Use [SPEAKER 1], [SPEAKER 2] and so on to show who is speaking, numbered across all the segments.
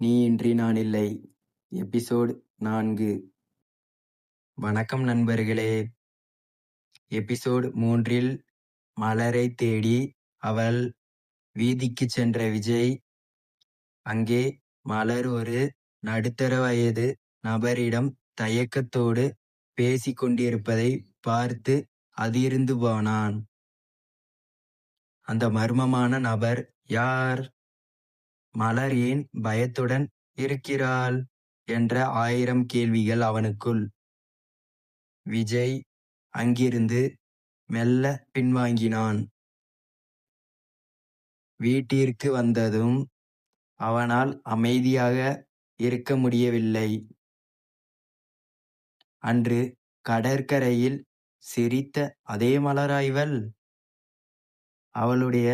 [SPEAKER 1] நீ இன்றி நான் இல்லை. எபிசோட் 4. வணக்கம் நண்பர்களே. எபிசோட் 3 மலரை தேடி அவள் வீதிக்குச் சென்ற விஜய் அங்கே மலர் ஒரு நடுத்தர வயது நபரிடம் தயக்கத்தோடு பேசிக் கொண்டிருப்பதை பார்த்து அதிர்ந்து போனான். அந்த மர்மமான நபர் யார்? மலர் ஏன் பயத்துடன் இருக்கிறாள் என்ற 1000 கேள்விகள் அவனுக்குள். விஜய் அங்கிருந்து மெல்ல பின்வாங்கினான். வீட்டிற்கு வந்ததும் அவனால் அமைதியாக இருக்க முடியவில்லை. அன்று கடற்கரையில் சிரித்த அதே மலரா இவள்? அவளுடைய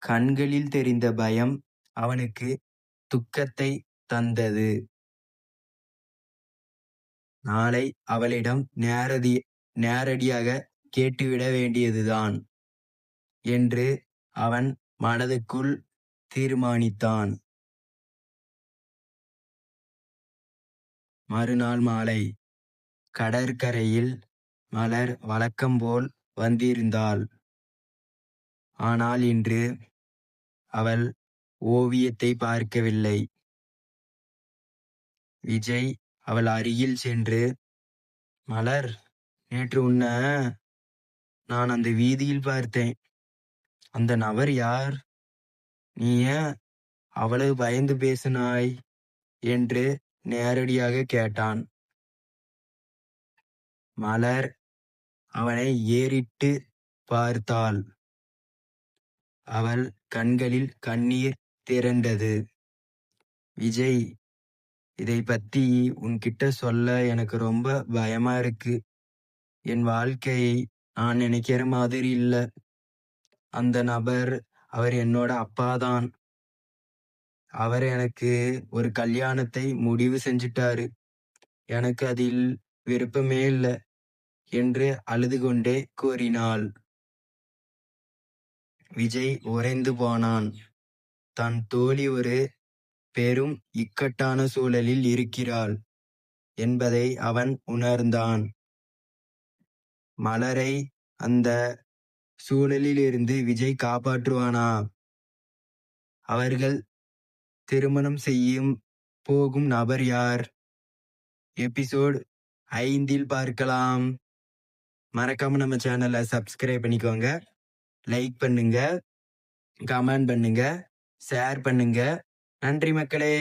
[SPEAKER 1] கண்களில் தெரிந்த பயம் அவனுக்கு துக்கத்தை தந்தது. நாளை அவளிடம் நேரடியாக கேட்டுவிட வேண்டியதுதான் என்று அவன் மனதுக்குள் தீர்மானித்தான். மறுநாள் மாலை கடற்கரையில் மலர் வழக்கம்போல் வந்திருந்தாள். ஆனால் இன்று அவள் ஓவியத்தை பார்க்கவில்லை. விஜய் அவள் அருகில் சென்று, மலர், நேற்று உன்னை நான் அந்த வீதியில் பார்த்தேன். அந்த நபர் யார்? நீ ஏன் அவ்வளவு பயந்து பேசினாய் என்று நேரடியாக கேட்டான். மலர் அவனை ஏறிட்டு பார்த்தாள். அவள் கண்களில் கண்ணீர் திரண்டது. விஜய், இதை பத்தி உன்கிட்ட சொல்ல எனக்கு ரொம்ப பயமா இருக்கு. என் வாழ்க்கையை நான் நினைக்கிற மாதிரி இல்ல. அந்த நபர், அவர் என்னோட அப்பாதான். அவர் எனக்கு ஒரு கல்யாணத்தை முடிவு செஞ்சிட்டாரு. எனக்கு அதில் விருப்பமே இல்லை என்று அழுது கொண்டே கூறினாள். விஜய் உறைந்து போனான். தன் தோழி ஒரு பெரும் இக்கட்டான சூழலில் இருக்கிறாள் என்பதை அவன் உணர்ந்தான். மலரை அந்த சூழலில் இருந்து விஜய் காப்பாற்றுவானா? அவர்கள் திருமணம் செய்யும் போகும் நபர் யார்? எபிசோட் 5 பார்க்கலாம். மறக்காம நம்ம சேனலை சப்ஸ்கிரைப் பண்ணிக்கோங்க. லைக் பண்ணுங்க, கமெண்ட் பண்ணுங்க, ஷேர் பண்ணுங்க. நன்றி மக்களே.